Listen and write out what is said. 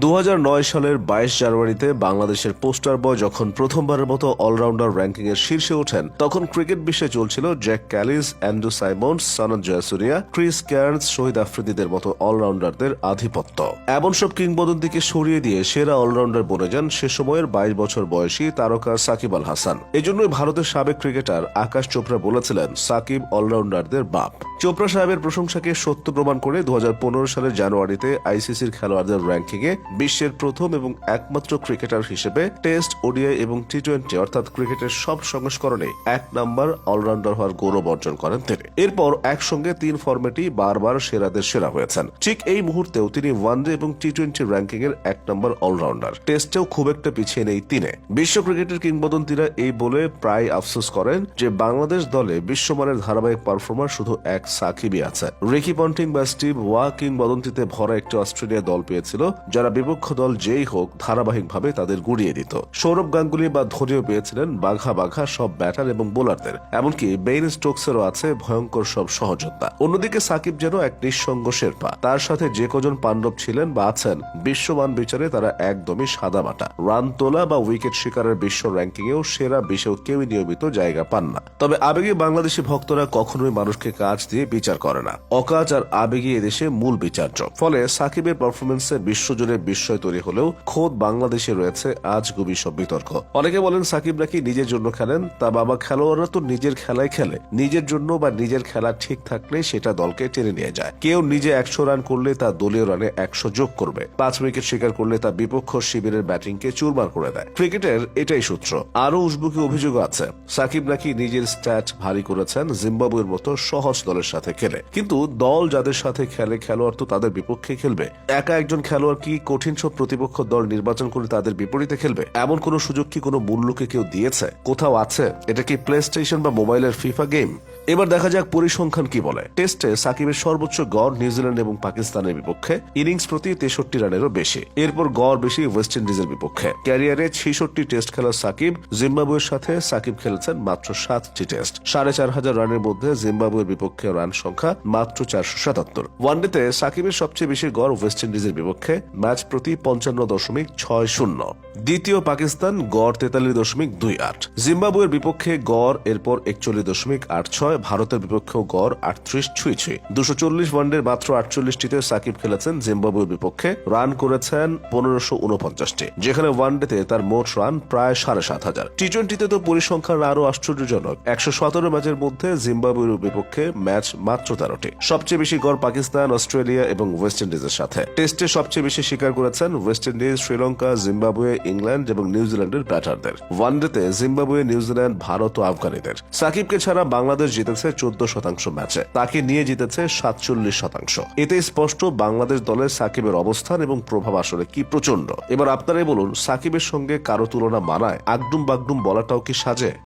2009 সালের 22 জানুয়ারিতে বাংলাদেশের পোস্টার বয় যখন প্রথমবারের মতো অলরাউন্ডার র্যাঙ্কিং এর শীর্ষে ওঠেন, তখন ক্রিকেট বিশ্বে চলছিল জ্যাক ক্যালিস, অ্যান্ড্রু সাইমন্স, সনদ জয়াসুরিয়া, ক্রিস ক্যার্নস, শহীদ আফ্রিদিদের মতো অলরাউন্ডারদের আধিপত্য। এমন সব কিংবদন্তিকে সরিয়ে দিয়ে সেরা অলরাউন্ডার বনে যান সে সময়ের 22 বছর বয়সী তারকা সাকিব আল হাসান। এজন্যই ভারতের সাবেক ক্রিকেটার আকাশ চোপড়া বলেছিলেন, সাকিব অলরাউন্ডারদের বাপ। চোপড়া সাহেবের প্রশংসাকে সত্য প্রমাণ করে 2015 সালের জানুয়ারিতে আইসিসির খেলোয়াড়দের র্যাঙ্কিংয়ে বিশ্বের প্রথম এবং একমাত্র ক্রিকেটার হিসেবে টেস্ট, ওডিআই এবং টি-20 অর্থাৎ ক্রিকেটের সব সংস্করণে 1 নম্বর অলরাউন্ডার হওয়ার গৌরব অর্জন করেন তিনি। এরপর একসঙ্গে 3 ফরম্যাটই বারবার সেরাদের সেরা হয়েছেন। ঠিক এই মুহূর্তেও তিনি ওয়ানডে এবং টি-20 র্যাঙ্কিং এর 1 নম্বর অলরাউন্ডার। টেস্টেও খুব একটা পিছিয়ে নেই তিনি। বিশ্ব ক্রিকেটের কিংবদন্তিরা এই বলে প্রায় আফসোস করেন যে বাংলাদেশ দলে বিশ্বমানের ধারাবাহিক পারফর্মার শুধু এক সাকিবই আছে। রিকি পন্টিং বা স্টিভ ওয়া কিংবদন্তিতে ভরা একটি অস্ট্রেলিয়া দল পেয়েছিল, যারা বিপক্ষ দল যেই হোক ধারাবাহিকভাবে তাদের গুড়িয়ে দিত। সৌরভ গাঙ্গুলি বা ধোনিও পেয়েছিলেন বাঘা বাঘা সব ব্যাটার এবং বোলারদের। এমনকি বেইন স্টোকসেরও আছে ভয়ঙ্কর সব সহযোদ্ধা। অন্যদিকে সাকিব যেন এক নিঃসঙ্গ শেরপা। তার সাথে যে কজন পাণ্ডব ছিলেন বা আছেন, বিশ্বমান বিচারে তারা একদমই সাদামাটা। রান তোলা বা উইকেট শিকারের বিশ্ব র্যাঙ্কিংয়েও সেরা 20 কেউই নিয়মিত জায়গা পান না। তবে আবেগী বাংলাদেশি ভক্তরা কখনোই মানুষকে কাজ দিয়ে বিচার করে না। অকাজ আর আবেগী এদেশে মূল বিচার্য। ফলে সাকিবের পারফরমেন্সে বিশ্বজুড়ে বিস্ময় তৈরি হলেও খোদ বাংলাদেশে রয়েছে আজ গভীর সব বিতর্ক। অনেকে বলেন সাকিব নাকি নিজের জন্য খেলেন, তা বাবা খেলোয়াড়রা তো নিজের খেলায় খেলে। নিজের জন্য বা নিজের খেলা ঠিক থাকলে সেটা দলকে টেনে নিয়ে যায়। কেউ নিজে 100 রান করলে তা দলীয় রানে 100 যোগ করবে। 5 উইকেট শিকার করলে তা বিপক্ষ শিবিরের ব্যাটিংকে চুরমার করে দেয়। ক্রিকেটের এটাই সূত্র। আরো উসবুকি অভিযোগ আছে, সাকিব নাকি নিজের স্ট্যাট ভারী করেছেন জিম্বাবুয়ের মতো সহজ দলের সাথে খেলে। কিন্তু দল যাদের সাথে খেলে, খেলোয়াড় তো তাদের বিপক্ষে খেলবে। একা একজন খেলোয়াড় কি কঠিন সব প্রতিপক্ষ দল নির্বাচন করে তাদের বিপরীতে খেলবে? এমন কোন সুযোগ কি কোনো মূল্যকে কেউ দিয়েছে? কোথাও আছে? এটা কি প্লে স্টেশন বা মোবাইলের ফিফা গেম? এবার দেখা যাক পরিসংখ্যান কি বলে। টেস্টে সাকিবের সর্বোচ্চ গড় নিউজিল্যান্ড এবং পাকিস্তানের বিপক্ষে, ইনিংস প্রতি 63 রানেরও বেশি। এরপর গড় বেশি ওয়েস্ট ইন্ডিজের বিপক্ষে। ক্যারিয়ারে 66টি টেস্ট খেলা সাকিব। জিম্বাবুয়ের সাথে সাকিব খেলেছেন মাত্র 7টি টেস্ট। 4500 রানের মধ্যে জিম্বাবুয়ের বিপক্ষে রান সংখ্যা মাত্র 477। ওয়ানডেতে সাকিবের সবচেয়ে বেশি গড় ওয়েস্ট ইন্ডিজের বিপক্ষে, ম্যাচ প্রতি 55.60। দ্বিতীয় পাকিস্তান, গড় 43.28। জিম্বাবুয়ের বিপক্ষে গড় এরপর 41.86। ভারতের বিপক্ষেও গড় 38 ছুঁই। 240 ওয়ানডের মাত্র 48টিতে সাকিব খেলেছেন জিম্বাবুয়ের বিপক্ষে, রান করেছেন 1549টি, যেখানে ওয়ানডেতে তার মোট রান প্রায় 7500। টি-20তে তো পরিসংখ্যান আরো আশ্চর্যজনক। 117 ম্যাচের মধ্যে জিম্বাবুয়ের বিপক্ষে ম্যাচ মাত্র 13টি। সবচেয়ে বেশি গড় পাকিস্তান, অস্ট্রেলিয়া এবং ওয়েস্ট ইন্ডিজের সাথে। টেস্টে সবচেয়ে বেশি শিকার করেছেন West Indies, Sri Lanka, Zimbabwe, England এবং নিউজিল্যান্ডের ব্যাটারদের। ওয়ানডেতে জিম্বাবুয়ে, নিউজিল্যান্ড, ভারত ও আফগানিদের। সাকিবকে ছাড়া বাংলাদেশ জিতেছে 14% ম্যাচে, তাকে নিয়ে জিতেছে 47%। এতে স্পষ্ট বাংলাদেশ দলের সাকিবের অবস্থান এবং প্রভাব আসলে কি প্রচন্ড। এবার আপনারাই বলুন, সাকিবের সঙ্গে কারো তুলনা মানায়? আগডুম বাগডুম বলাটাও কি সাজে?